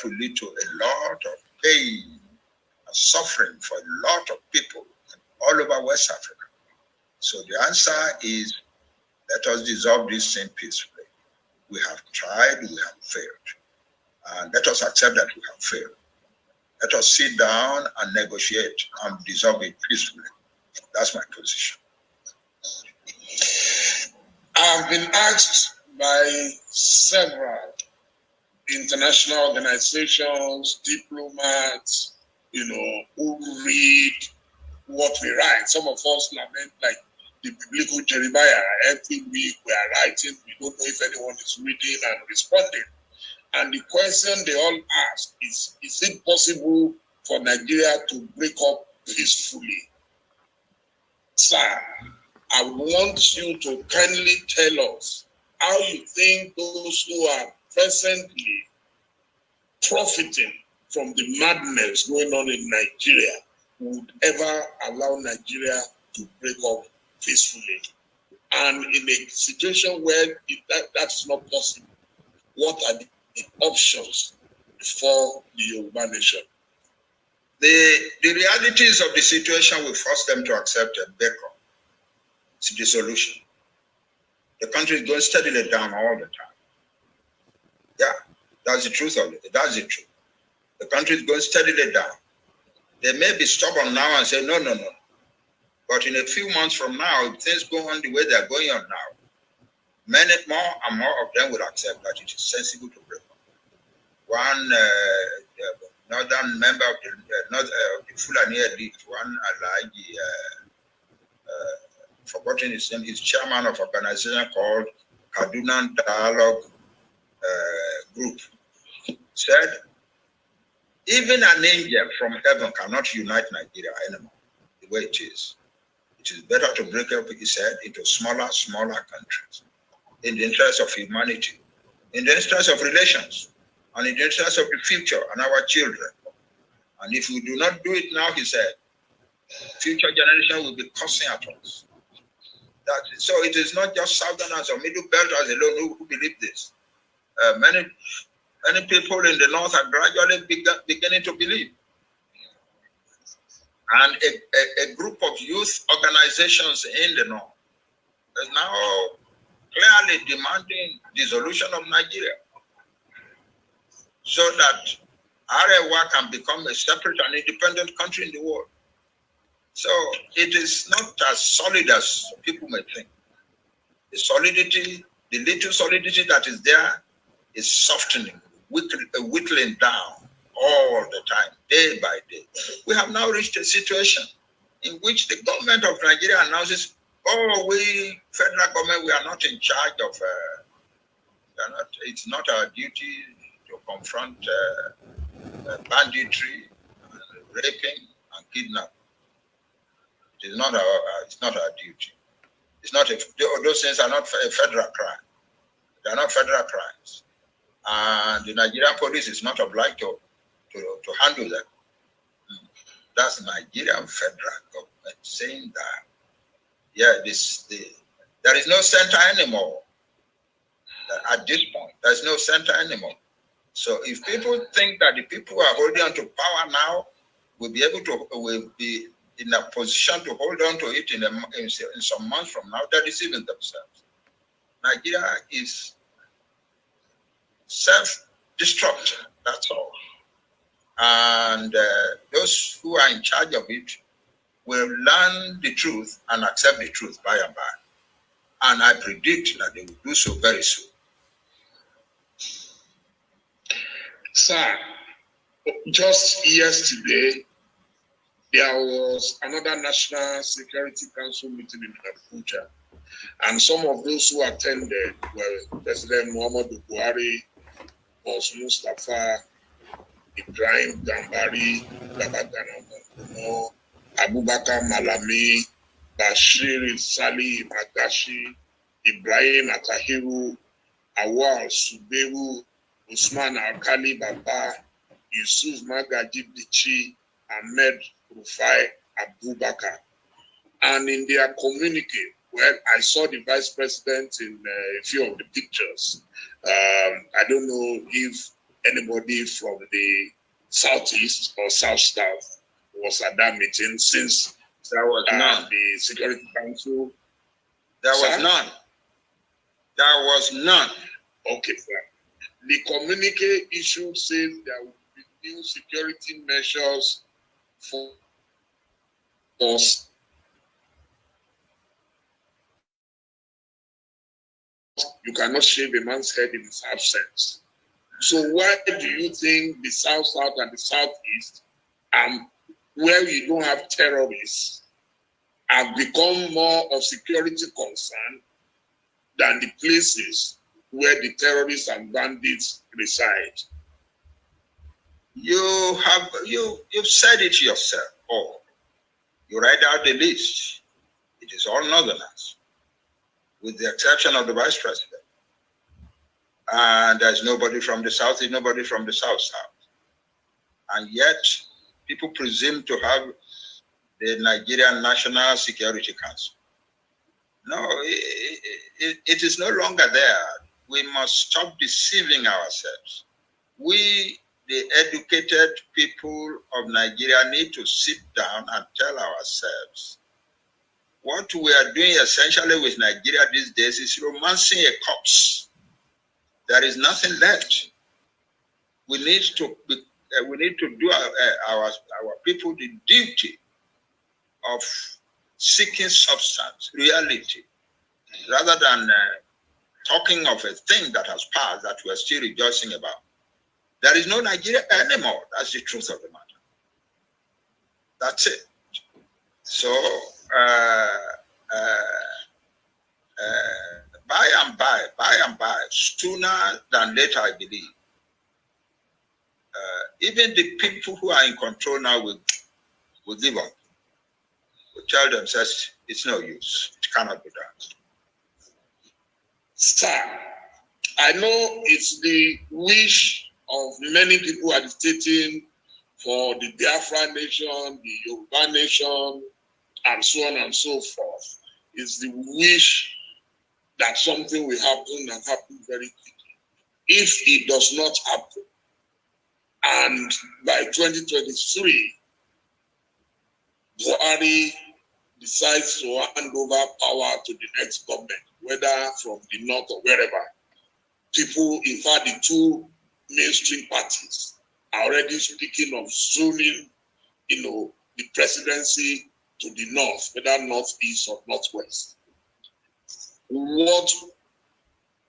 will lead to a lot of pain and suffering for a lot of people all over West Africa. So the answer is, let us dissolve this thing peacefully. We have tried, we have failed. And let us accept that we have failed. Let us sit down and negotiate and dissolve it peacefully. That's my position. I've been asked by several international organizations, diplomats, who read what we write. Some of us lament, like the biblical Jeremiah. Every week we are writing, we don't know if anyone is reading and responding. And the question they all ask is it possible for Nigeria to break up peacefully? Sir, I want you to kindly tell us how you think those who are presently profiting from the madness going on in Nigeria would ever allow Nigeria to break up peacefully. And in a situation where that's not possible, what are the options for the Yoruba nation? The realities of the situation will force them to accept a breakup. It's a dissolution. The country is going steadily down all the time. Yeah, that's the truth of it. That's the truth. The country is going steadily down. They may be stubborn now and say, no. But in a few months from now, if things go on the way they're going on now, many more and more of them will accept that it is sensible to break up. One northern member of the Fulani elite, one Alhaji, forgotten his name, is chairman of an organization called Kaduna Dialogue Group, said, even an angel from heaven cannot unite Nigeria anymore the way it is. It is better to break up, he said, into smaller countries in the interest of humanity, in the interest of relations, and in the interest of the future and our children. And if we do not do it now, he said, future generations will be cursing at us. So it is not just Southerners or Middle Belters alone who believe this. Many people in the North are gradually beginning to believe. And a group of youth organizations in the North is now clearly demanding dissolution of Nigeria so that Arewa can become a separate and independent country in the world. So it is not as solid as people may think. The solidity, the little solidity that is there is softening, whittling down all the time, day by day. We have now reached a situation in which the government of Nigeria announces, we, federal government, we are not in charge of, it's not our duty to confront banditry, raping, and kidnapping. It's not our duty. It's not those things are not a federal crime. They are not federal crimes. And the Nigerian police is not obliged to handle them. That's Nigerian federal government saying that, there is no center anymore. At this point, there's no center anymore. So if people think that the people who are holding on to power now will be in a position to hold on to it in some months from now, they're deceiving themselves. Nigeria is self-destructive, that's all. And those who are in charge of it will learn the truth and accept the truth by and by. And I predict that they will do so very soon. Sir, just yesterday, there was another National Security Council meeting in Abuja. And some of those who attended were President Momodu, Buhari, Boss Mustafa, Ibrahim Gambari, Babagana, Abubakar Malami, Bashir Sali Magashi, Ibrahim Atahiru, Awal Suberu, Usman Alkali Baba, Yusuf Magaji Bichi, Ahmed Rufai Abubakar. And in their communique, I saw the vice president in a few of the pictures. I don't know if anybody from the southeast or south was at that meeting, since there was none. The Security Council. There was none. There was none. Okay, sir. The communique issue says there will be new security measures for us. You cannot shave a man's head in his absence. So why do you think the South and the Southeast, where you don't have terrorists, have become more of security concern than the places where the terrorists and bandits reside? You've said it yourself. Oh, you write out the list. It is all northerners, with the exception of the vice president. And there's nobody from the south, nobody from the south. And yet, people presume to have the Nigerian National Security Council. No, it is no longer there. We must stop deceiving ourselves. We, the educated people of Nigeria, need to sit down and tell ourselves what we are doing essentially with Nigeria these days is romancing a corpse. There is nothing left. We need to do our people the duty of seeking substance, reality, rather than talking of a thing that has passed that we're still rejoicing about. There is no Nigeria anymore. That's the truth of the matter. That's it. So, by and by, sooner than later, I believe, even the people who are in control now will give up. Will tell themselves it's no use. It cannot be done. Sir, I know it's the wish of many people agitating for the Biafra nation, the Yoruba nation, and so on and so forth. It's the wish that something will happen and happen very quickly. If it does not happen, and by 2023, Buhari decides to hand over power to the next government, whether from the north or wherever, people, in fact, the two mainstream parties are already speaking of zoning, the presidency to the north, whether northeast or northwest. What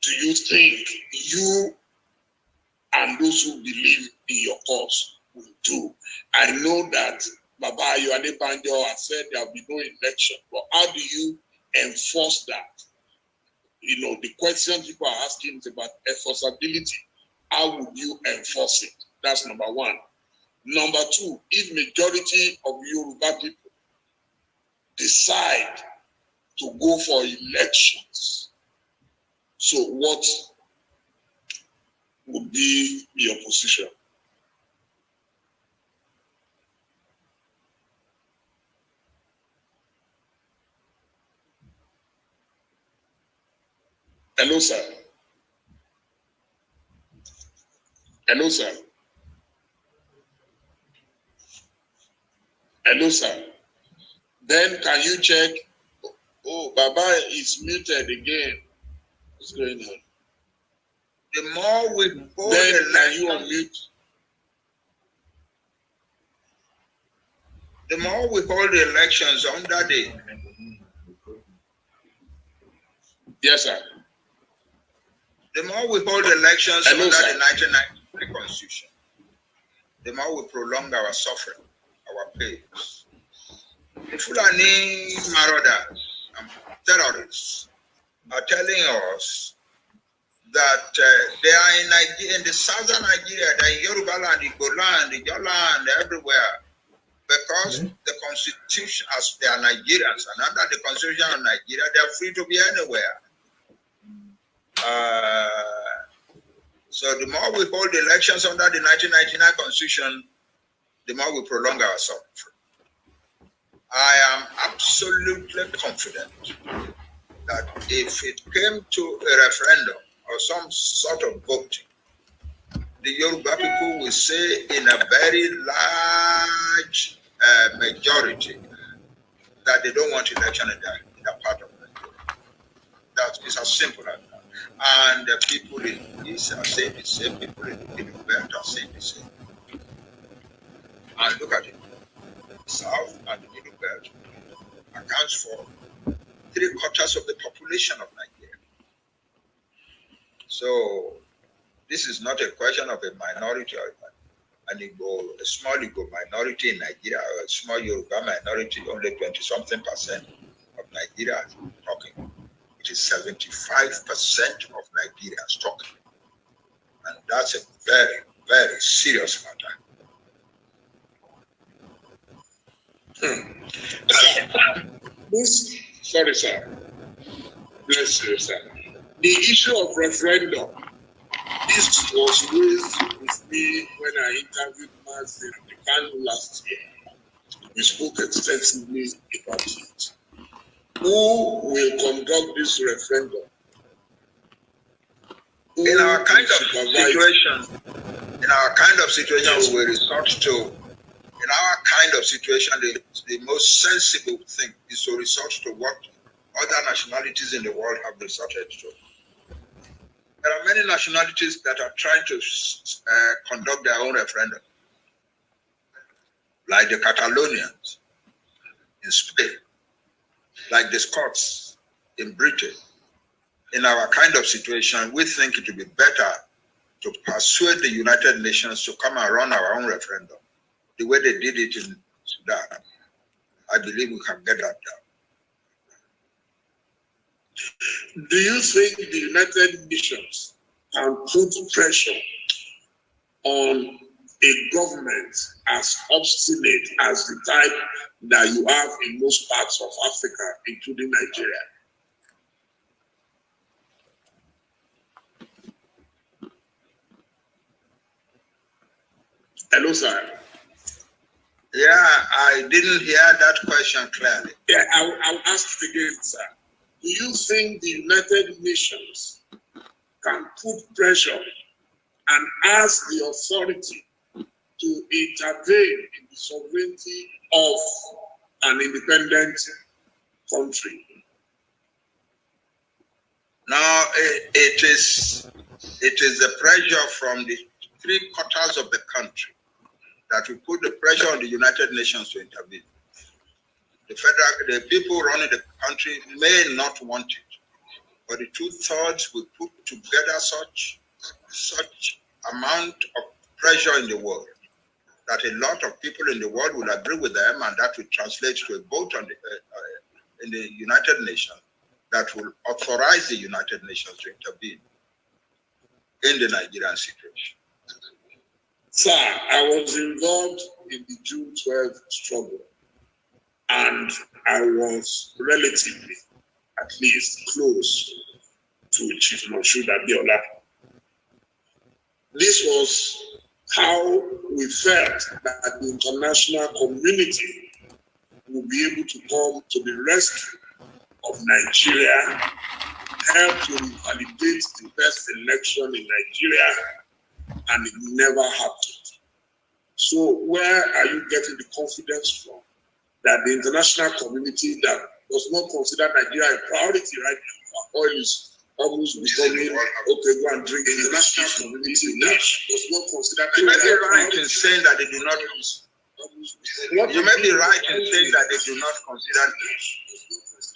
do you think you and those who believe in your cause will do? I know that Baba Yohane Banjo has said there will be no election, but how do you enforce that? The question people are asking is about enforceability. How would you enforce it? That's number one. Number two, if majority of Yoruba people decide to go for elections, so what would be your position? Hello, sir. Hello, sir. Hello, sir. Then can you check? Oh, Baba is muted again. What's going on? The more we hold then can you unmute? The more we hold the elections under the... Yes, sir. The more we hold elections under the 1993 Constitution, the more we prolong our suffering, our pains. The Fulani marauders and terrorists are telling us that they are in the southern Nigeria, they are in Yoruba land, Igbo land, Ijaw land, everywhere, because the Constitution, as they are Nigerians, and under the Constitution of Nigeria, they are free to be anywhere. So the more we hold elections under the 1999 Constitution, the more we prolong our suffering. I am absolutely confident that if it came to a referendum or some sort of voting, the Yoruba people will say in a very large majority that they don't want election in that part of Nigeria. That is as simple as that. And the people in the East are saying the same, people in the Middle Belt are saying the same. And look at it. The South and the Middle Belt accounts for 3/4 of the population of Nigeria. So this is not a question of a minority or an Igbo, a small Igbo minority in Nigeria, or a small Yoruba minority, only 20-something% of Nigeria talking. It is 75% of Nigerians talking. And that's a very, very serious matter. Sorry, sir. Bless you, sir. The issue of referendum, this was raised with me when I interviewed Mazin the Kanu last year. We spoke extensively about it. Who will conduct this referendum? In our kind of situation, we will resort to. In our kind of situation, the most sensible thing is to resort to what other nationalities in the world have resorted to. There are many nationalities that are trying to conduct their own referendum, like the Catalonians in Spain, like the Scots in Britain. In our kind of situation, we think it would be better to persuade the United Nations to come and run our own referendum, the way they did it in Sudan. I believe we can get that done. Do you think the United Nations can put pressure on a government as obstinate as the type that you have in most parts of Africa, including Nigeria? Hello, sir. Yeah, I didn't hear that question clearly. Yeah, I'll ask it again, sir. Do you think the United Nations can put pressure and ask the authority to intervene in the sovereignty of an independent country? Now, it is the pressure from the 3/4 of the country that will put the pressure on the United Nations to intervene. The people running the country may not want it, but the 2/3 will put together such amount of pressure in the world that a lot of people in the world will agree with them, and that will translate to a vote on in the United Nations that will authorize the United Nations to intervene in the Nigerian situation. Sir, I was involved in the June 12th struggle, and I was relatively, at least, close to Chief Moshood Abiola. This was how we felt that the international community would be able to come to the rescue of Nigeria, help to validate the best election in Nigeria, and it never happened. So where are you getting the confidence from that the international community that does not consider Nigeria a priority right now, oil is almost becoming, okay, go and drink, the international community that does not consider Nigeria a priority? In saying that they do not, you may be right in saying that they do not consider,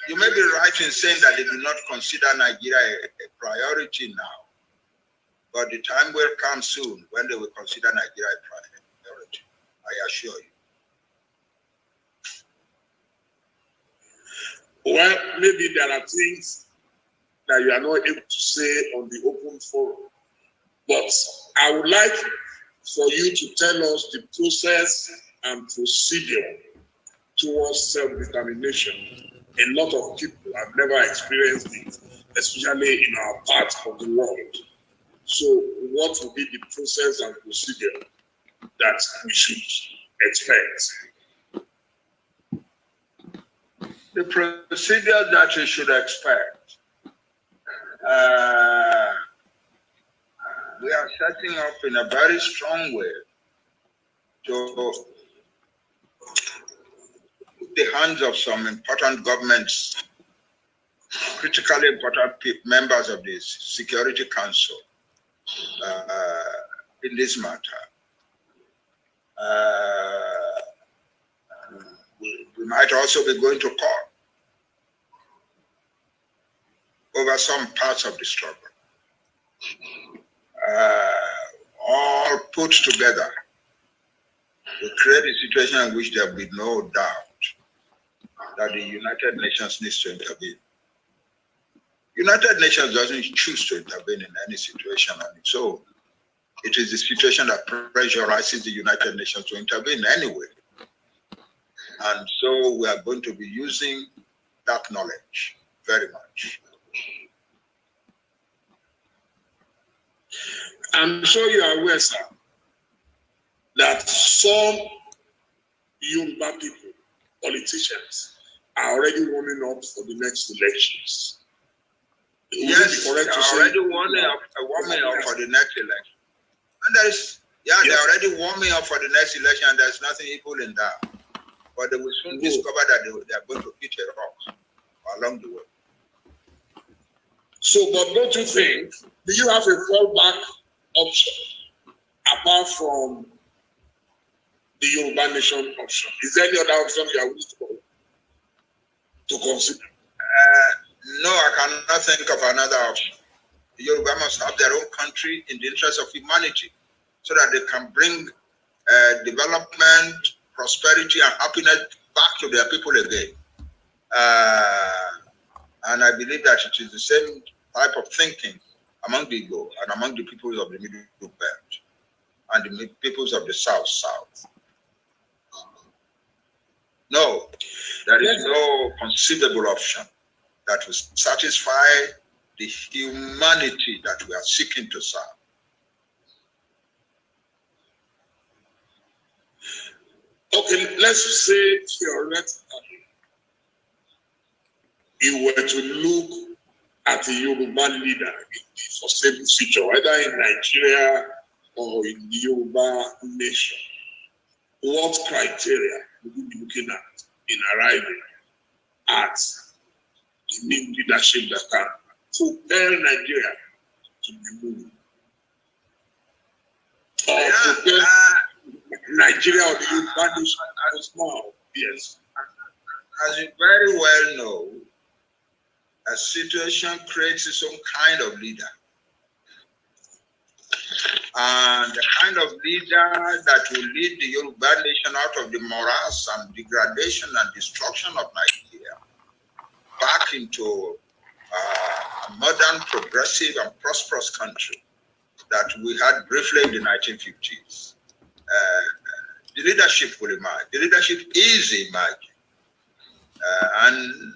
you may be right in saying that they do not consider Nigeria a priority now. But the time will come soon when they will consider Nigeria a priority, I assure you. Well, maybe there are things that you are not able to say on the open forum, but I would like for you to tell us the process and procedure towards self-determination. A lot of people have never experienced it, especially in our part of the world. So what will be the process and procedure that we should expect? The procedure that we should expect. we are setting up in a very strong way to put the hands of some important governments, critically important members of the Security Council in this matter. We might also be going to court over some parts of the struggle. All put together will create a situation in which there will be no doubt that the United Nations needs to intervene. United Nations doesn't choose to intervene in any situation on its own. It is the situation that pressurizes the United Nations to intervene anyway. And so we are going to be using that knowledge very much. I'm sure you are aware, sir, that some Yoruba people, politicians, are already warming up for the next elections. Yes, they are already warming up for the next election. And there is, they're already warming up for the next election, and there's nothing evil in that. But they will soon discover that they are going to hit a rock along the way. So, but don't you think, do you have a fallback option apart from the Yoruba Nation option? Is there any other option you are willing to consider? No, I cannot think of another option. The Yoruba must have their own country in the interest of humanity so that they can bring development, prosperity, and happiness back to their people again. And I believe that it is the same type of thinking among the Igbo and among the peoples of the Middle Belt and the peoples of the South. No, there is no conceivable option that will satisfy the humanity that we are seeking to serve. Okay, let's say theoretically, you were to look at a Yoruba leader in the foreseeable future, whether in Nigeria or in the Yoruba nation, what criteria would you be looking at in arriving at the new leadership that can propel Nigeria to be moving? Or propel Nigeria or the Yoruba nation as well? Yes. As you very well know, a situation creates its own kind of leader. And the kind of leader that will lead the Yoruba nation out of the morass and degradation and destruction of Nigeria back into a modern, progressive, and prosperous country that we had briefly in the 1950s. The leadership will emerge. The leadership is emerging. And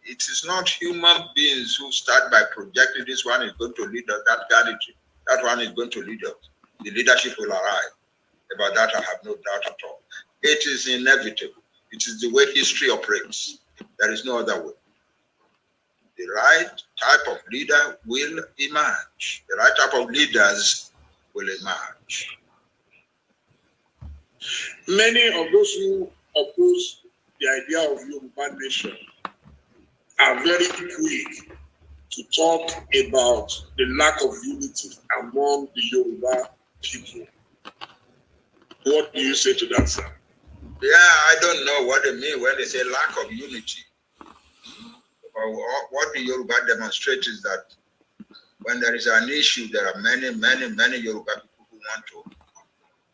it is not human beings who start by projecting this one is going to lead us, that one is going to lead us. The leadership will arrive. About that, I have no doubt at all. It is inevitable. It is the way history operates. There is no other way. The right type of leader will emerge. The right type of leaders will emerge. Many of those who oppose the idea of Yoruba nation are very quick to talk about the lack of unity among the Yoruba people. What do you say to that, sir? Yeah, I don't know what they mean when they say lack of unity. What the Yoruba demonstrates is that when there is an issue, there are many Yoruba people who want to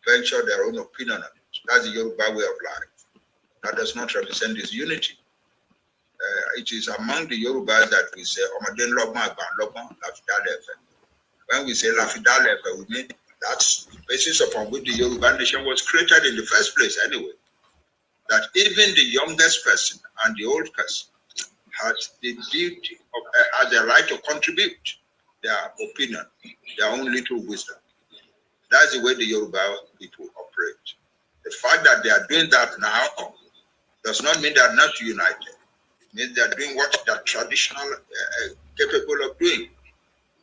venture their own opinion on it. That's the Yoruba way of life. That does not represent this unity. It is among the Yorubas that we say, when we say Lafidalefe, we mean that's the basis upon which the Yoruba nation was created in the first place anyway. That even the youngest person and the old person has the duty of, has the right to contribute their opinion, their own little wisdom. That's the way the Yoruba people operate. The fact that they are doing that now does not mean they are not united. It means they are doing what they are traditionally capable of doing.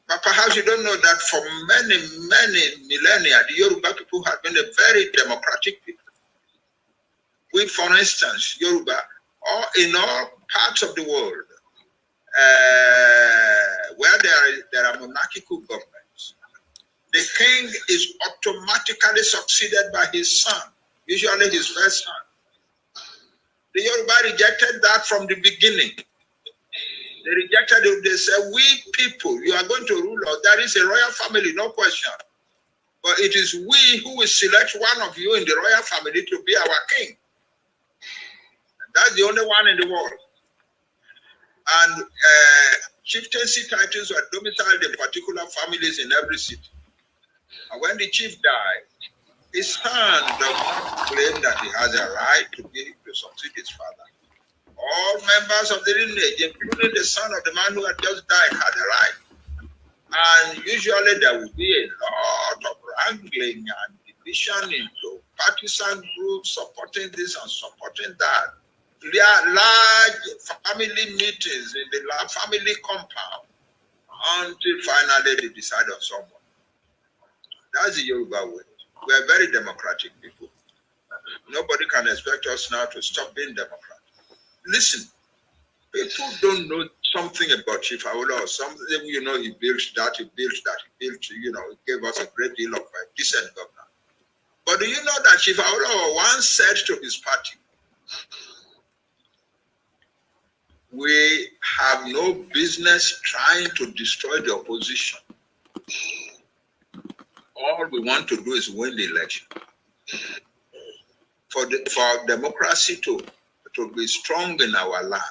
But perhaps you don't know that for many, many millennia, the Yoruba people have been a very democratic people. We, for instance, Yoruba, or in all parts of the world, where there are monarchical governments, the king is automatically succeeded by his son, usually his first son. The Yoruba rejected that from the beginning. They rejected it. They said, we people, you are going to rule us. There is a royal family, no question. But it is we who will select one of you in the royal family to be our king. And that's the only one in the world. And chieftaincy titles were domiciled in particular families in every city. And when the chief died, his son does not claim that he has a right to succeed his father. All members of the lineage, including the son of the man who had just died, had a right. And usually there will be a lot of wrangling and division into partisan groups supporting this and supporting that. There are large family meetings in the family compound until finally they decide on someone. That's the Yoruba way. We are very democratic people. Nobody can expect us now to stop being democratic. Listen, people don't know something about Chief Awolowo or something. You know, he built that, you know, he gave us a great deal of decent governance. But do you know that Chief Awolowo once said to his party, we have no business trying to destroy the opposition. All we want to do is win the election. For democracy to be strong in our land,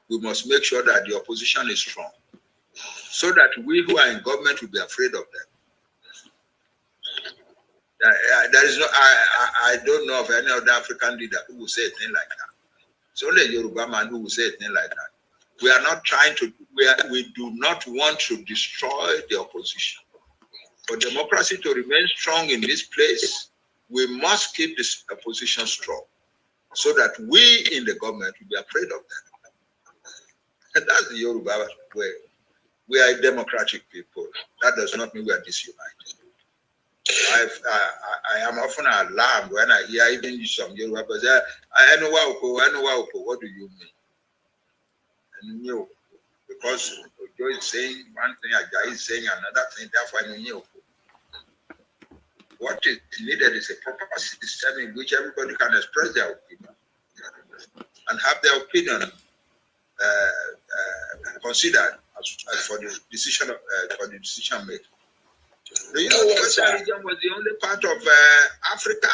we must make sure that the opposition is strong, so that we who are in government will be afraid of them. There is no, I don't know of any other African leader who will say a thing like that. It's only a Yoruba man who will say a thing like that. We are not trying to, we do not want to destroy the opposition. For democracy to remain strong in this place, we must keep this opposition strong, so that we in the government will be afraid of them. And that's the Yoruba way. We are a democratic people. That does not mean we are disunited. I am often alarmed when I hear even some Yoruba people say, what do you mean? And you, because Joe is saying one thing, Ajayi is saying another thing, therefore I know. What is needed is a proper system in which everybody can express their opinion and have their opinion considered for the decision making. Do you know the Western region was the only part of Africa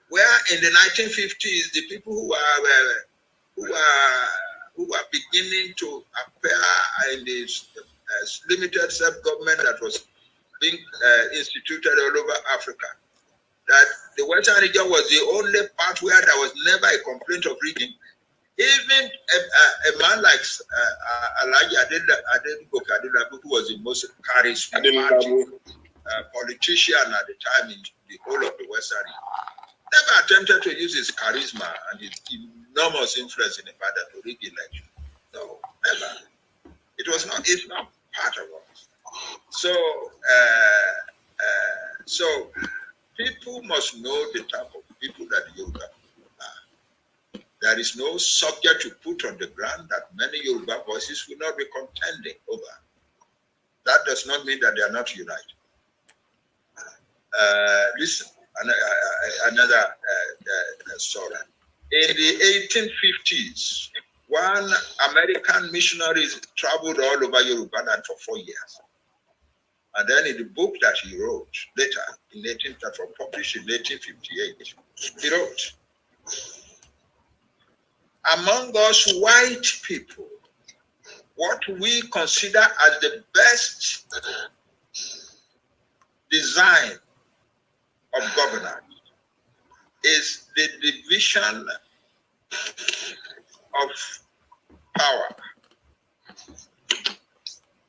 where in the 1950s the people who were beginning to appear in this limited self-government that was being instituted all over Africa, that the Western region was the only part where there was never a complaint of rigging. Even a man like Alhaji Adelabu, who was the most charismatic politician at the time in the whole of the Western region, never attempted to use his charisma and his enormous influence in the matter to rig election. No, never. It's not part of us. So people must know the type of people that Yoruba are. There is no subject to put on the ground that many Yoruba voices will not be contending over. That does not mean that they are not united. Listen, another story. In the 1850s, one American missionary traveled all over Yoruba land for 4 years. And then in the book that he wrote later, that was published in 1858, he wrote, among us white people, what we consider as the best design of governance is the division of power,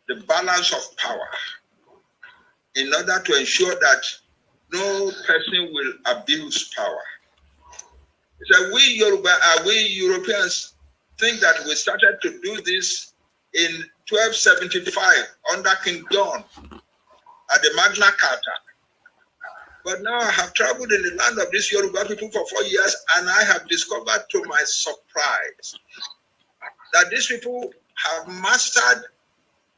the balance of power, in order to ensure that no person will abuse power. So we Europeans think that we started to do this in 1275 under King John at the Magna Carta. But now I have traveled in the land of these Yoruba people for 4 years, and I have discovered to my surprise that these people have mastered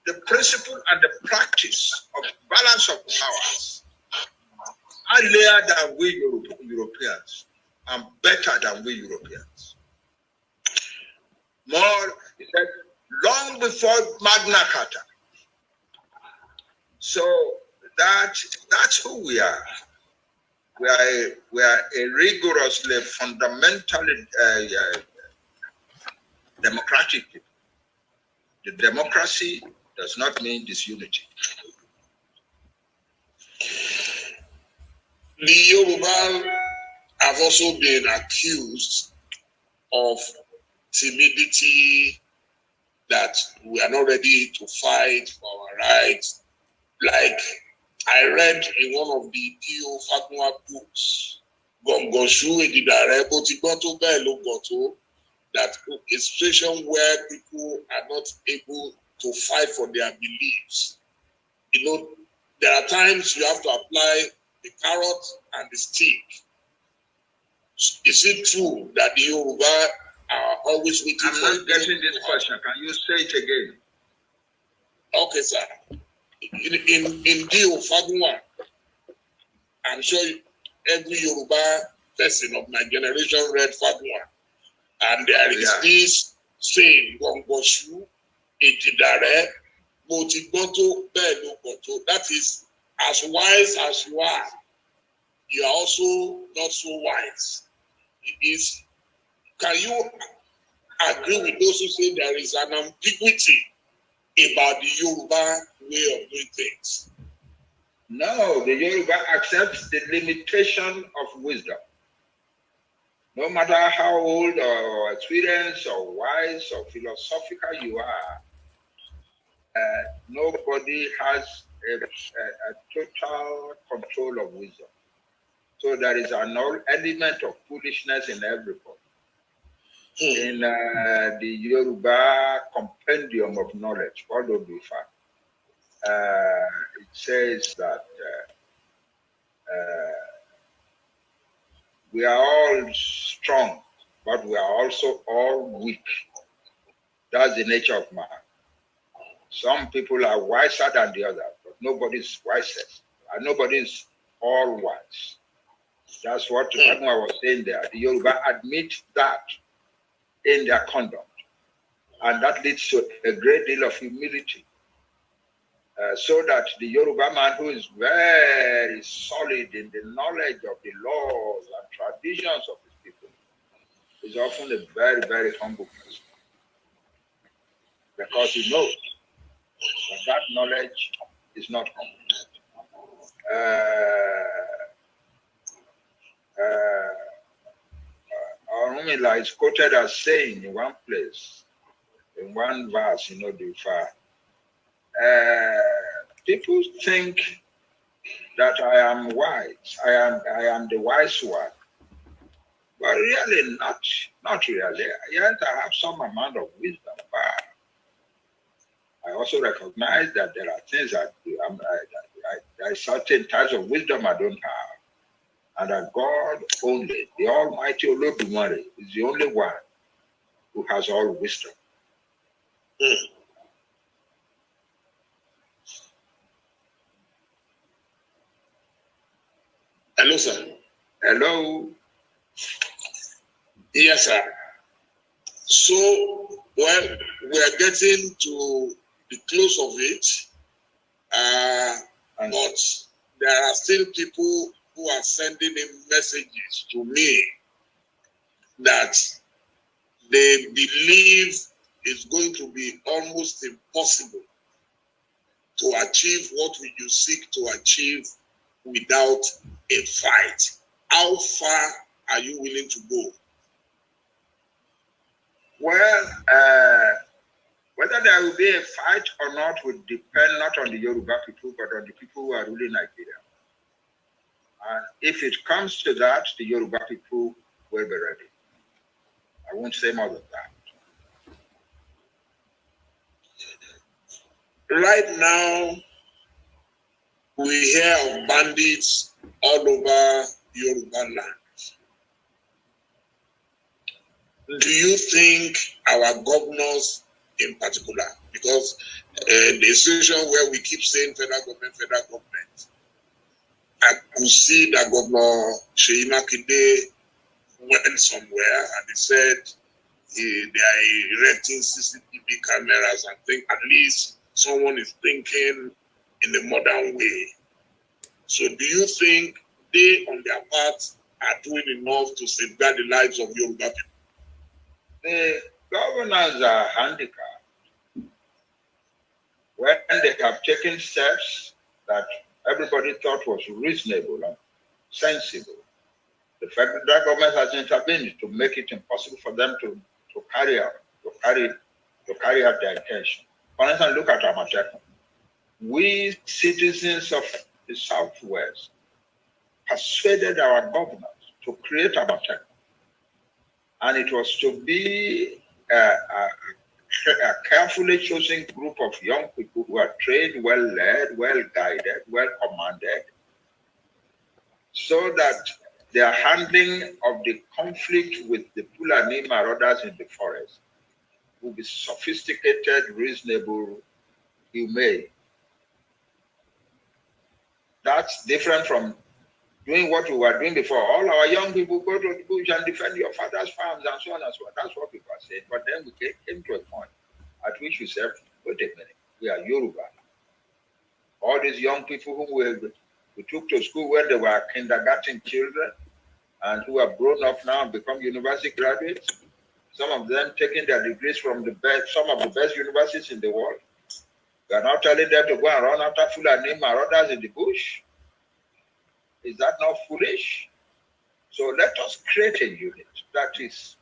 the principle and the practice of balance of powers earlier than we Europeans, and better than we Europeans. More, he said, long before Magna Carta. So that's who we are. We are a rigorously, fundamentally democratic people. The democracy does not mean disunity. The Yoruba have also been accused of timidity, that we are not ready to fight for our rights. Like I read in one of the D.O. Fagunwa books, that a situation where people are not able to fight for their beliefs. You know, there are times you have to apply the carrot and the stick. Is it true that the Yoruba are always waiting for... I'm not getting this question. Can you say it again? Okay, sir. In D.O. Fagunwa, I'm sure every Yoruba person of my generation read Fagunwa. And there is this saying, Gongoshu, Ejidare, Motigoto, Belogoto. That is, as wise as you are also not so wise. Can you agree with those who say there is an ambiguity about the Yoruba way of doing things? No, the Yoruba accepts the limitation of wisdom. No matter how old or experienced or wise or philosophical you are, nobody has a total control of wisdom. So there is an element of foolishness in everybody. In the Yoruba compendium of knowledge, called Oduduwa, it says that we are all strong, but we are also all weak. That's the nature of man. Some people are wiser than the others, but nobody's wisest, and nobody's all wise. That's what Fagunwa was saying there. The Yoruba admit that in their conduct, and that leads to a great deal of humility. So that the Yoruba man who is very solid in the knowledge of the laws and traditions of his people is often a very, very humble person, because he knows that knowledge is not complete. Orunmila is quoted as saying in one place, in one verse, Oduduwa, people think that I am wise. I am the wise one, but really not really. Yes, I have some amount of wisdom, but I also recognize that there are things that there are certain types of wisdom I don't have, and that God only, the Almighty Olodumare, is the only one who has all wisdom. Hello, sir. Hello. Yes, sir. So, well, we are getting to the close of it, but there are still people who are sending in messages to me that they believe it's going to be almost impossible to achieve what you seek to achieve without a fight. How far are you willing to go? Well, whether there will be a fight or not will depend not on the Yoruba people, but on the people who are ruling Nigeria. And if it comes to that, the Yoruba people will be ready. I won't say more than that. Right now, we hear of bandits all over Yoruba land. Do you think our governors in particular, because the situation where we keep saying federal government, I could see that Governor Seyi Makinde went somewhere and he said they are erecting CCTV cameras and think at least someone is thinking in a modern way. So do you think they on their part are doing enough to safeguard the lives of Yoruba people? The governors are handicapped when they have taken steps that everybody thought was reasonable and sensible. The federal government has intervened to make it impossible for them to carry out their intention. For instance, look at Amateku. We citizens of the Southwest persuaded our governors to create Amateku, and it was to be a carefully chosen group of young people who are trained, well led, well guided, well commanded, so that their handling of the conflict with the Fulani marauders in the forest will be sophisticated, reasonable, humane. That's different from doing what we were doing before. All our young people go to the bush and defend your father's farms and so on and so on. That's what people are saying. But then we came to a point at which we said, wait a minute, we are Yoruba. All these young people whom we took to school when they were kindergarten children and who have grown up now and become university graduates, some of them taking their degrees from some of the best universities in the world. We are now telling them to go and run after Fulani marauders in the bush. Is that not foolish? So let us create a unit that is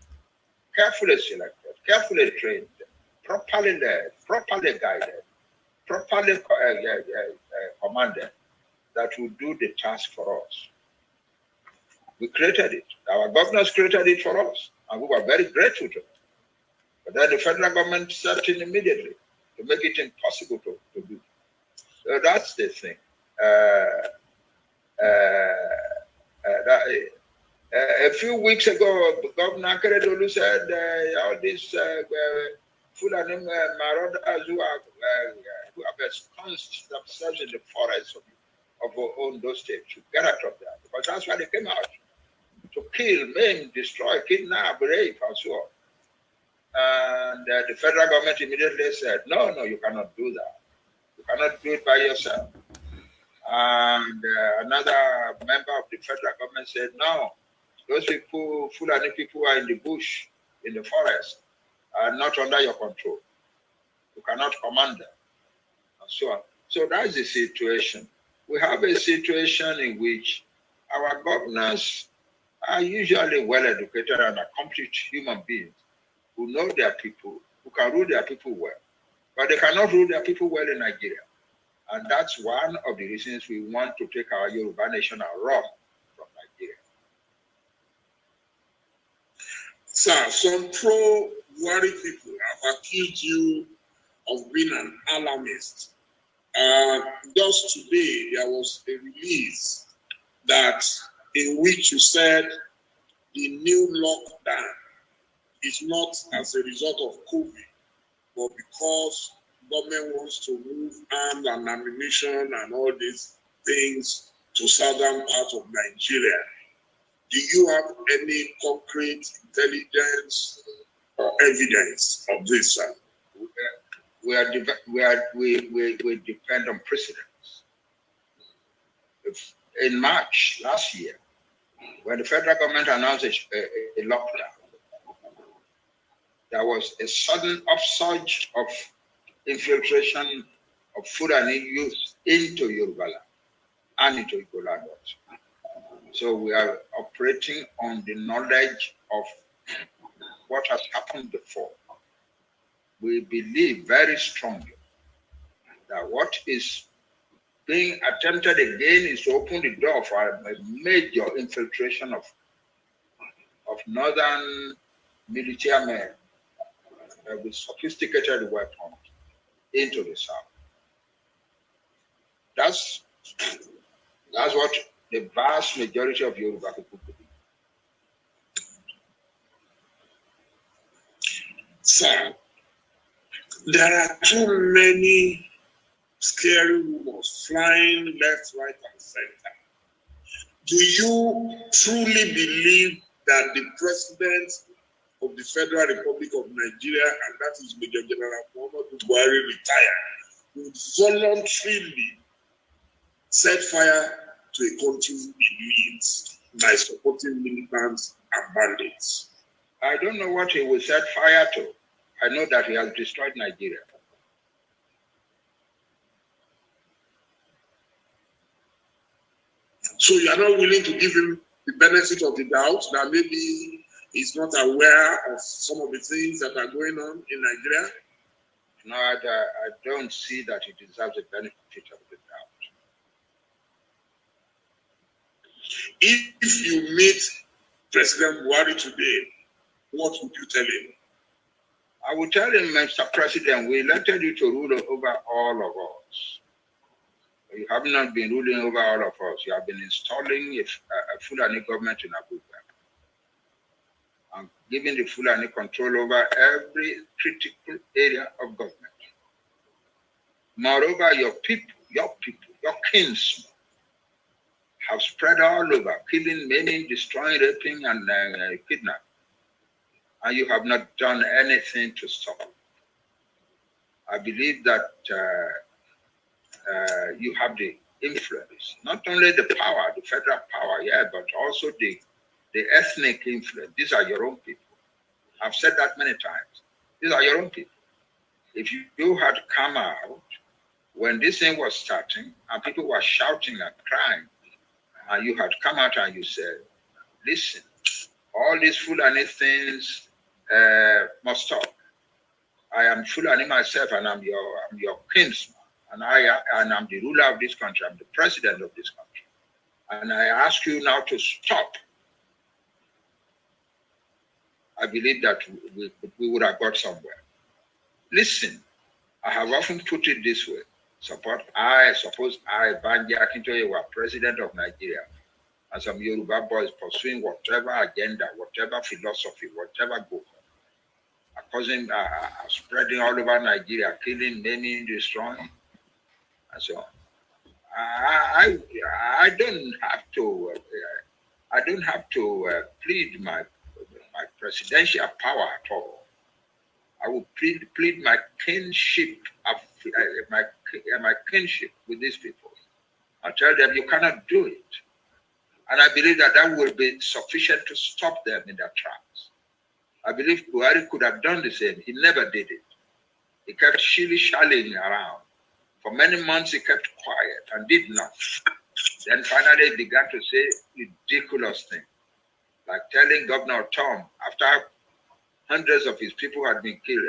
carefully selected, carefully trained, properly led, properly guided, properly commanded, that will do the task for us. We created it. Our governors created it for us, and we were very grateful to them. But then the federal government stepped in immediately to make it impossible to do. So that's the thing. A few weeks ago, Governor Keredolu said all these Fulani marauders who have ensconced themselves in the forests of Ondo State should get out of there, because that's why they came out, to kill, maim, destroy, kidnap, rape, and so on. And the federal government immediately said, no, you cannot do that. You cannot do it by yourself. And another member of the federal government said, no, those people, Fulani people who are in the bush, in the forest, are not under your control. You cannot command them, and so on. So that's the situation. We have a situation in which our governors are usually well-educated and accomplished human beings who know their people, who can rule their people well. But they cannot rule their people well in Nigeria. And that's one of the reasons we want to take our Yoruba nation and run from Nigeria. Sir, some pro-Buhari people have accused you of being an alarmist. Just today, there was a release in which you said the new lockdown is not as a result of COVID, but because government wants to move arms and ammunition and all these things to southern part of Nigeria. Do you have any concrete intelligence or evidence of this, sir? We depend on precedents. In March last year, when the federal government announced a lockdown, there was a sudden upsurge of infiltration of Fulani youth into Yoruba land and into Igbo land also. So we are operating on the knowledge of what has happened before. We believe very strongly that what is being attempted again is to open the door for a major infiltration of northern military men with sophisticated weapons into the south. That's what the vast majority of Yoruba people believe. Sir, there are too many scary rumors flying left, right, and center. Do you truly believe that the President of the Federal Republic of Nigeria, and that is Major General Momodu Buhari, retired, would voluntarily set fire to a country in needs by supporting militants and bandits? I don't know what he will set fire to. I know that he has destroyed Nigeria. So you are not willing to give him the benefit of the doubt that maybe he's not aware of some of the things that are going on in Nigeria? No, I don't see that he deserves the benefit of the doubt. If you meet President Buhari today, what would you tell him? I would tell him, Mr. President, we elected you to rule over all of us. You have not been ruling over all of us. You have been installing a Fulani government in Abuja and giving the Fulani control over every critical area of government. Moreover, your people, your kinsmen have spread all over, killing many, destroying, raping, and kidnapping. And you have not done anything to stop it. I believe that you have the influence, not only the power, the federal power, yeah, but also the ethnic influence. These are your own people. I've said that many times. These are your own people. If you had come out when this thing was starting and people were shouting and crying, and you had come out and you said, listen, all these Fulani things must stop. I am Fulani myself, and I'm your kinsman, and I'm the ruler of this country. I'm the president of this country, and I ask you now to stop. I believe that we would have got somewhere. Listen, I have often put it this way. Suppose I, Banji Akintoye, were president of Nigeria, and some Yoruba boys pursuing whatever agenda, whatever philosophy, whatever goal, spreading all over Nigeria, killing, maiming, destroying, and so on. I don't have to plead my presidential power at all. I will plead my kinship my kinship with these people. I tell them you cannot do it, and I believe that will be sufficient to stop them in their tracks. I believe Buhari could have done the same. He never did it. He kept shilly-shallying around. For many months, he kept quiet and did nothing. Then finally, he began to say ridiculous things, like telling Governor Tom, after hundreds of his people had been killed,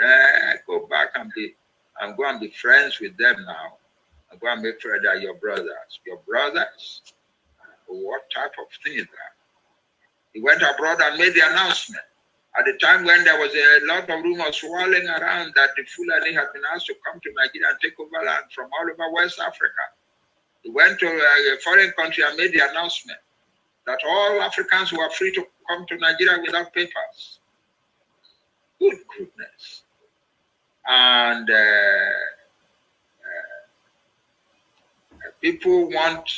go back and go and be friends with them now. And go and make sure they're your brothers. Your brothers? What type of thing is that? He went abroad and made the announcement. At the time when there was a lot of rumors swirling around that the Fulani had been asked to come to Nigeria and take over land from all over West Africa. He went to a foreign country and made the announcement that all Africans were free to come to Nigeria without papers. Good goodness. And people want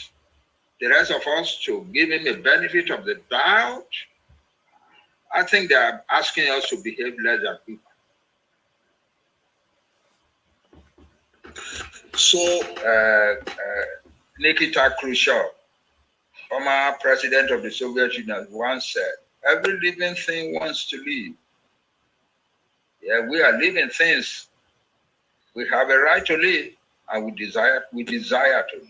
the rest of us to give him a benefit of the doubt. I think they are asking us to behave less than people. So, Nikita Khrushchev, former president of the Soviet Union, once said, every living thing wants to live. Yeah, we are living things. We have a right to live, and we desire to live.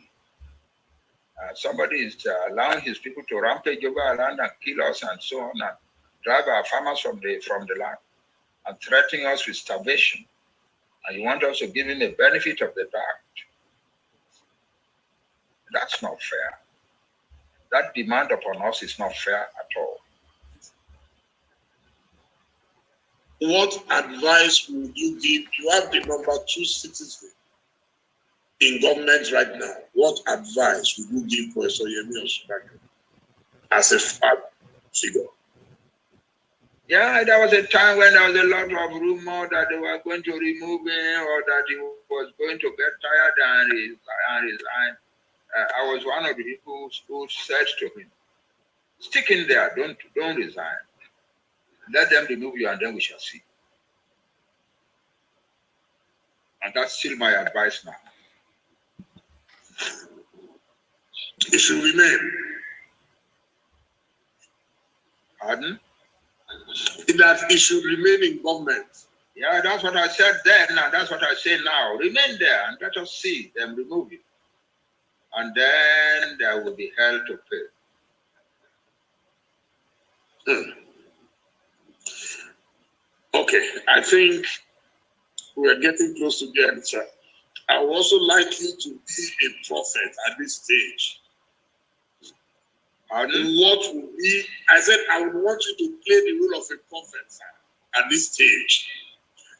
Somebody is allowing his people to rampage over our land and kill us and so on, and drive our farmers from the land and threatening us with starvation. And you want us to give him the benefit of the doubt. That's not fair. That demand upon us is not fair at all. What advice would you give? You have the number 2 citizen in government right now, what advice would you give Professor Yemi Osinbajo as a father figure? Yeah, there was a time when there was a lot of rumor that they were going to remove him or that he was going to get tired and resign. I was one of the people who said to him, stick in there, don't resign. Let them remove you and then we shall see. And that's still my advice now. It should remain. Pardon? That it should remain in government. Yeah, that's what I said then, and that's what I say now. Remain there and let us see them remove you. And then there will be hell to pay. Okay, I think we're getting close to the answer. I would also like you to be a prophet at this stage. Pardon? What would be, I said, I would want you to play the role of a prophet at this stage.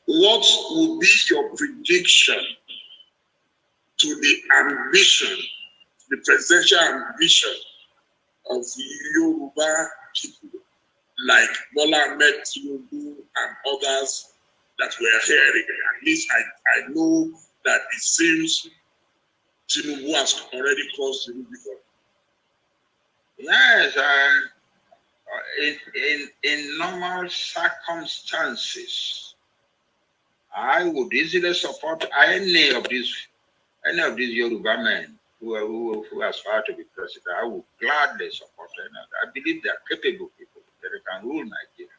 What would be your prediction to the ambition, the presidential ambition of Yoruba people like Bola Ahmed Tinubu and others that we're hearing? At least I know that it seems Tinubu has already crossed the Rubicon. Yes, in normal circumstances, I would easily support any of these Yoruba men who aspire to be president. I would gladly support them. I believe they are capable people that they can rule Nigeria.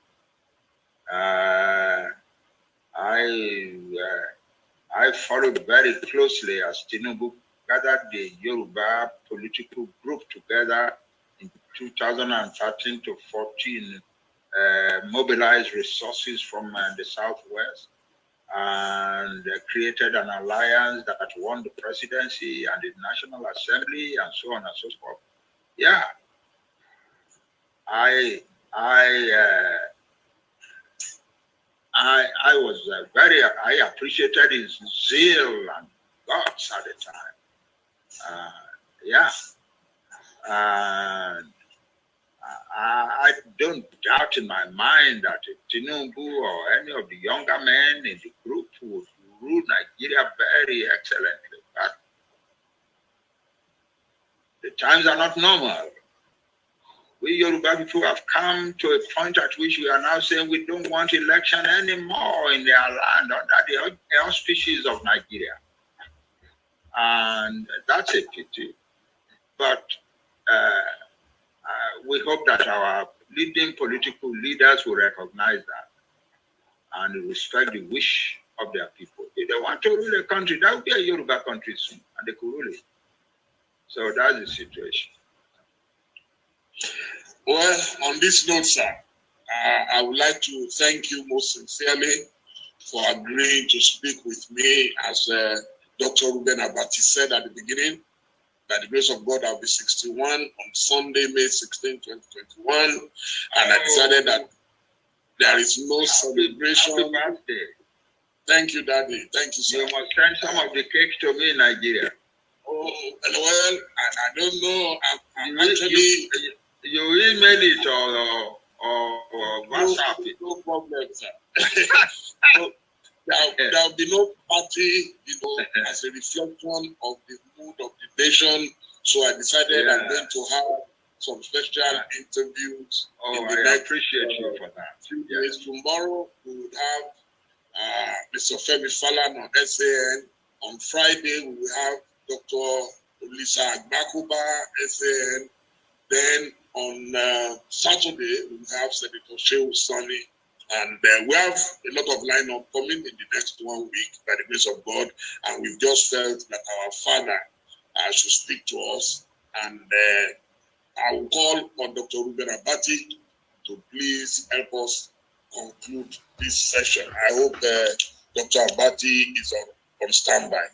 I followed very closely as Tinubu gathered the Yoruba political group together in 2013 to 14, mobilized resources from the Southwest and created an alliance that won the presidency and the National Assembly and so on and so forth. Yeah, I appreciated his zeal and guts at the time. And I don't doubt in my mind that Tinubu or any of the younger men in the group would rule Nigeria very excellently. But the times are not normal. We Yoruba people have come to a point at which we are now saying we don't want election anymore in their land under the auspices of Nigeria. And that's a pity. But we hope that our leading political leaders will recognize that and respect the wish of their people. If they want to rule a country, that will be a Yoruba country soon, and they could rule it. So that's the situation. Well, on this note, sir, I would like to thank you most sincerely for agreeing to speak with me. As Dr. Ruben Abati said at the beginning, by the grace of God, I'll be 61 on Sunday, May 16, 2021. And I decided that there is no celebration. Happy birthday. Thank you, Daddy. Thank you, sir. You must send some of the cake to me in Nigeria. Oh, well, I don't know. I'm actually... You email it or WhatsApp it. No problem, sir. So, there'll be no party, as a reflection of the mood of the nation. So I decided I'm going to have some special interviews. I appreciate you for that. Few days. Tomorrow we will have Mr. Femi Falan on SAN. On Friday we will have Dr. Lisa Agbakuba, SAN. Then on Saturday we will have Senator Shehu Sani. And we have a lot of lineup coming in the next 1 week by the grace of God. And we've just felt that our Father should speak to us. And I will call on Dr. Ruben Abati to please help us conclude this session. I hope Dr. Abati is on standby.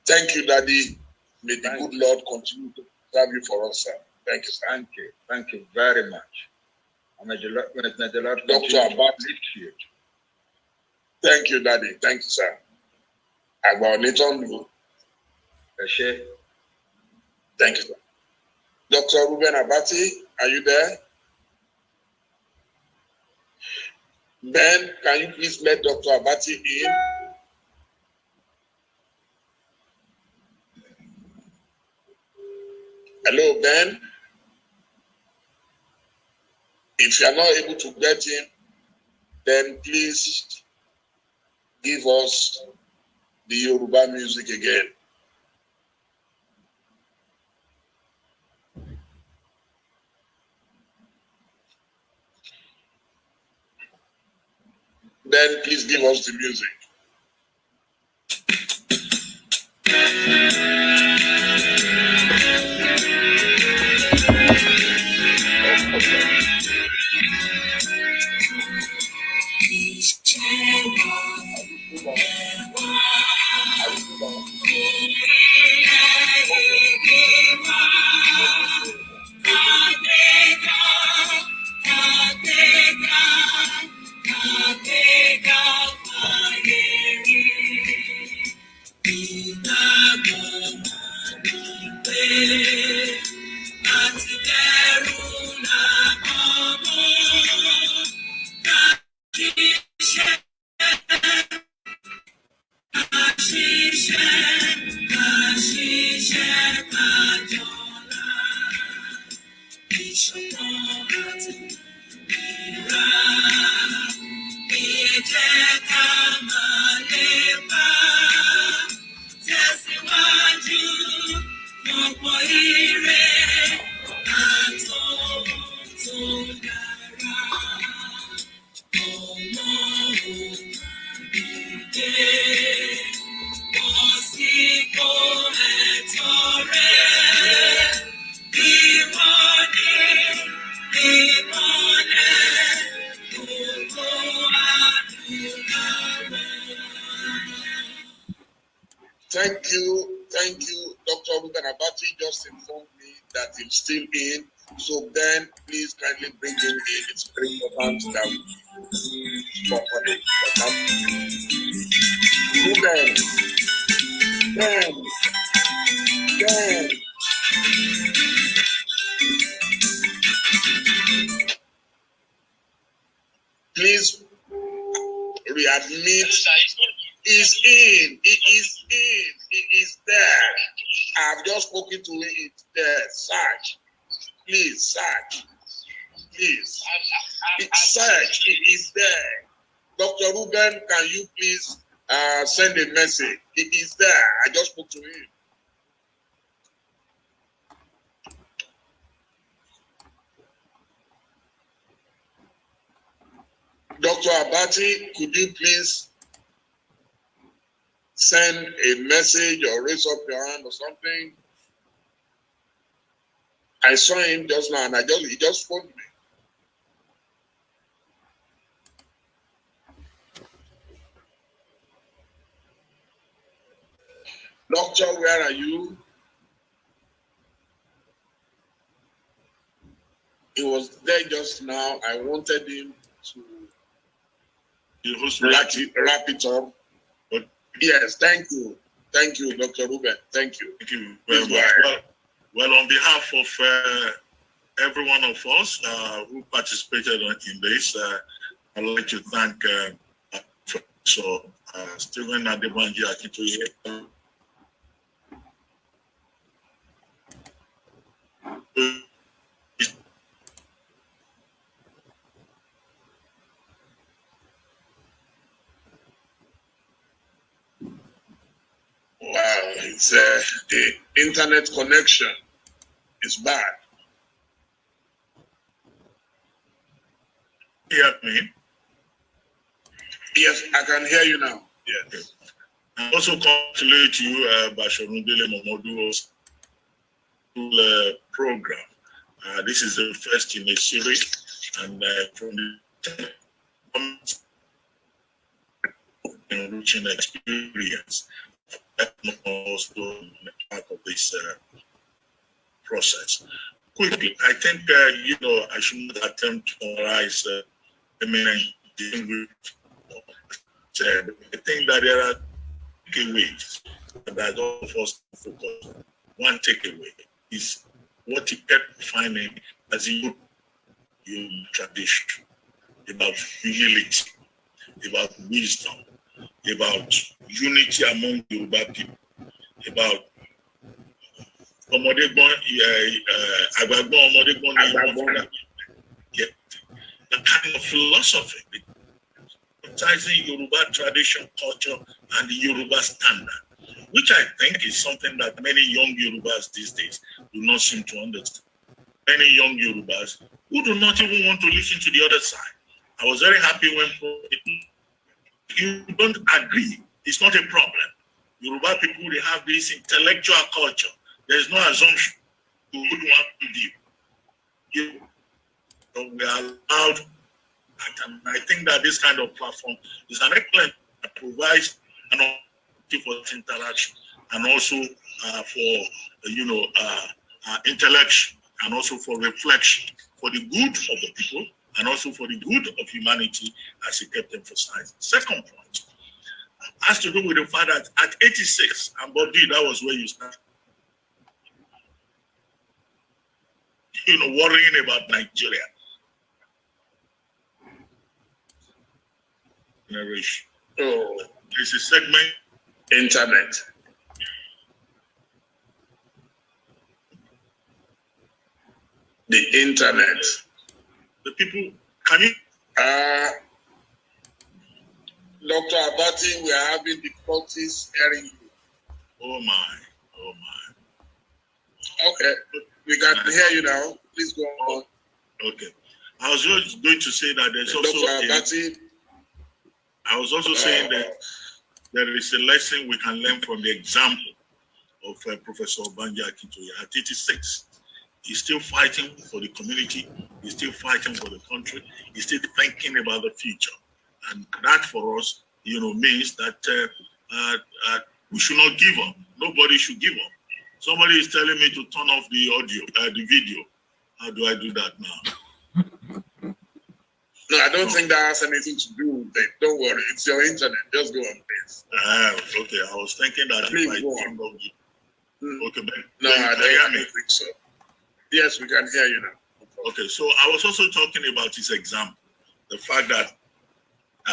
Thank you, Daddy. May the good Lord continue to serve you for us, sir. Thank you, sir. Thank you. Thank you very much. May the Lord Dr. Abati. Thank you, Daddy. Thank you, sir. Thank you, sir. Dr. Ruben Abati, are you there? Ben, can you please let Dr. Abati in? Hello, Ben. If you are not able to get in, then please give us the Yoruba music again. Then please give us the music. Thank you. Dr. Ruben Abati just informed me that he's still in. So then, please kindly bring him in. It's very important that we stop on it. Ruben. Please readmit. He's in. He is in. He is there. I've just spoken to him. It's there. Search. Please search. Please. Search. He is there. Dr. Ruben, can you please send a message? He is there. I just spoke to him. Dr. Abati, could you please send a message or raise up your hand or something? I saw him just now and he just phoned me. Doctor, where are you? He was there just now. I wanted him to wrap it up. But yes, thank you. Thank you, Dr. Ruben. Thank you. Thank you very much. Well, on behalf of every one of us who participated in this, I'd like to thank Professor Stephen Adebanji Akintoye. Wow, it's the internet connection is bad. Hear me? Yes, I can hear you now. Yes. I also congratulate you, Bashorun Dele Momodu, program. This is the first in a series, and from the enriching experience, also part of this process. Quickly, I think I should not attempt to summarize eminent. I think that there are takeaways that all of us focus on. One takeaway is what he kept finding as a Yoruba tradition, about humility, about wisdom, about unity among Yoruba people, about the kind of philosophy, emphasizing Yoruba tradition, culture, and the Yoruba standard, which I think is something that many young Yorubas these days do not seem to understand. Many young Yorubas who do not even want to listen to the other side. I was very happy when you don't agree. It's not a problem. Yoruba people, they have this intellectual culture. There's no assumption. You wouldn't want to deal. So we are allowed, and I think that this kind of platform is an excellent that provides an opportunity for interaction and also for intellection and also for reflection for the good of the people and also for the good of humanity, as he kept emphasizing. Second point has to do with the fact that at 86, and Bobby, that was where you started, worrying about Nigeria. Generation. Oh, there's a segment. Internet. The internet. The people, can you? Dr. Abati, we are having difficulties hearing you. Oh my. Okay, we can hear you now. Please go on. Okay. I was just going to say that there's also Dr. Abati. I was also saying that there is a lesson we can learn from the example of Professor Akintoye at 86. He's still fighting for the community. He's still fighting for the country. He's still thinking about the future. And that for us, means that we should not give up. Nobody should give up. Somebody is telling me to turn off the audio, the video. How do I do that now? No, I don't think that has anything to do with it. Don't worry. It's your internet. Just go on, please. Okay. I was thinking that please if I go turned off the... Okay, Ben. No, I don't think so. Yes, we can hear you now. Okay, so I was also talking about his example. The fact that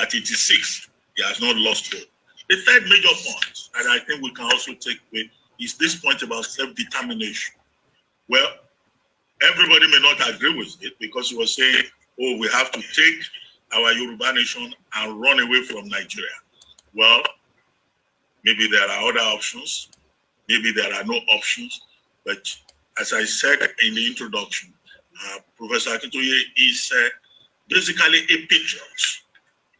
at 86, he has not lost hope. The third major point, and I think we can also take away, is this point about self-determination. Well, everybody may not agree with it because he was saying, we have to take our Yoruba nation and run away from Nigeria. Well, maybe there are other options. Maybe there are no options. But as I said in the introduction, Professor Akintoye is basically a patriot.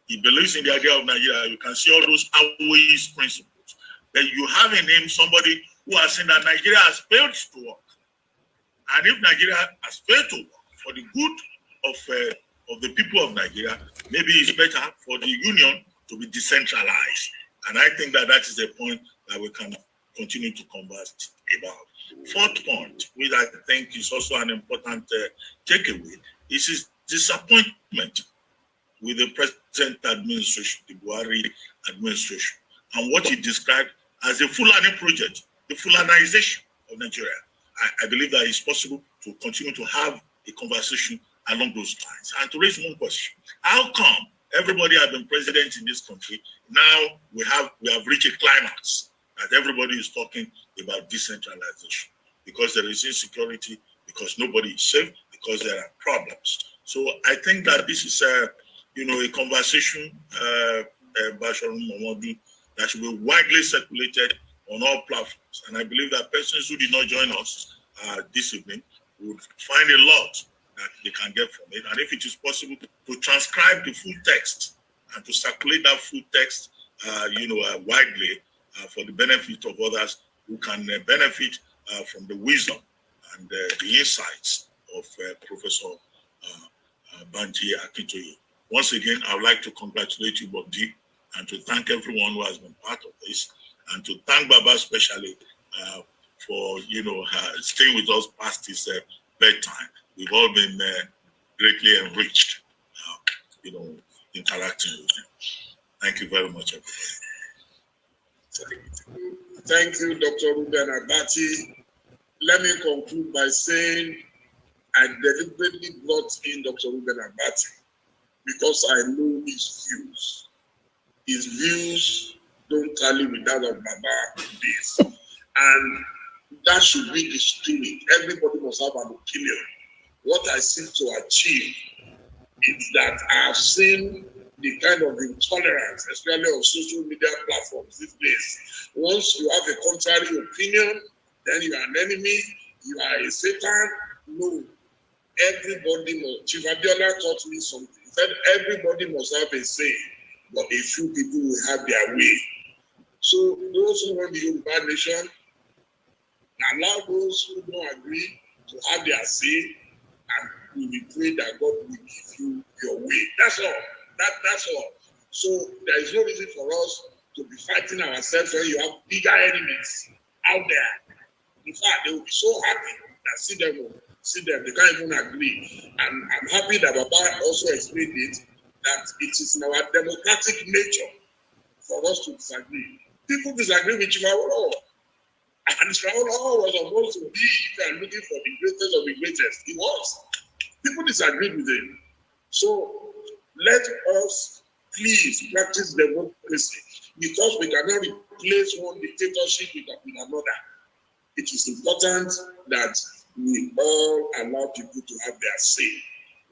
He believes in the idea of Nigeria. You can see all those Awoyi's principles. That you have in him somebody who has seen that Nigeria has failed to work. And if Nigeria has failed to work for the good of the people of Nigeria, maybe it's better for the union to be decentralized. And I think that is a point that we can continue to converse about. Fourth point, which I think is also an important takeaway, is his disappointment with the present administration, the Buhari administration, and what he described as a Fulani project, the Fulanization of Nigeria. I believe that it's possible to continue to have a conversation along those lines. And to raise one question, how come everybody has been president in this country? Now we have reached a climax that everybody is talking about decentralization because there is insecurity, because nobody is safe, because there are problems. So I think that this is a conversation, Basharum Momodu, that should be widely circulated on all platforms. And I believe that persons who did not join us this evening would find a lot that they can get from it. And if it is possible to transcribe the full text and to circulate that full text, widely for the benefit of others who can benefit from the wisdom and the insights of Professor Akintoye. Once again, I would like to congratulate you, Bob D, and to thank everyone who has been part of this, and to thank Baba especially for staying with us past his bedtime. We've all been greatly enriched, interacting with him. Thank you very much, everybody. Thank you, Dr. Ruben Abati. Let me conclude by saying I deliberately brought in Dr. Ruben Abati because I know his views. His views don't tally with that of Baba this. And that should be the spirit. Everybody must have an opinion. What I seek to achieve is that I have seen the kind of intolerance, especially on social media platforms these days. Once you have a contrary opinion, then you are an enemy, you are a Satan. No, everybody must. Chief Abiola taught me something. He said everybody must have a say, but a few people will have their way. So those who want the Yoruba nation, allow those who don't agree to have their say, and we will pray that God will give you your way. That's all. That's all. So there is no reason for us to be fighting ourselves when you have bigger enemies out there. In fact, they will be so happy that see them, they can't even agree. And I'm happy that Baba also explained it, that it is in our democratic nature for us to disagree. People disagree with Chihuahua. And Chihuahua was supposed to be, if you are looking for the greatest of the greatest, he was. People disagreed with him. So let us please practice democracy, because we cannot replace one dictatorship with another. It is important that we all allow people to have their say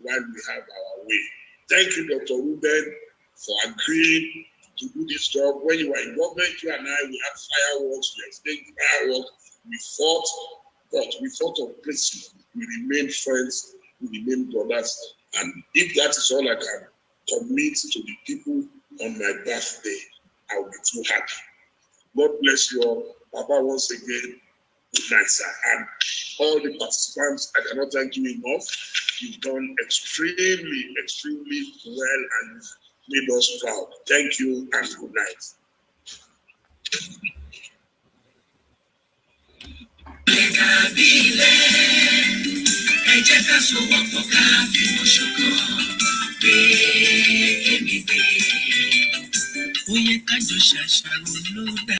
while we have our way. Thank you, Dr. Ruben, for agreeing to do this job. When you were in government, you and I, we had fireworks, we exchanged fireworks, we fought, but we fought on principle. We remained friends, we remained brothers, and if that is all I can commit to the people on my birthday, I will be too happy. God bless you all. Papa, once again, good night, sir. And all the participants, I cannot thank you enough. You've done extremely, extremely well, and made us proud. Thank you and good night.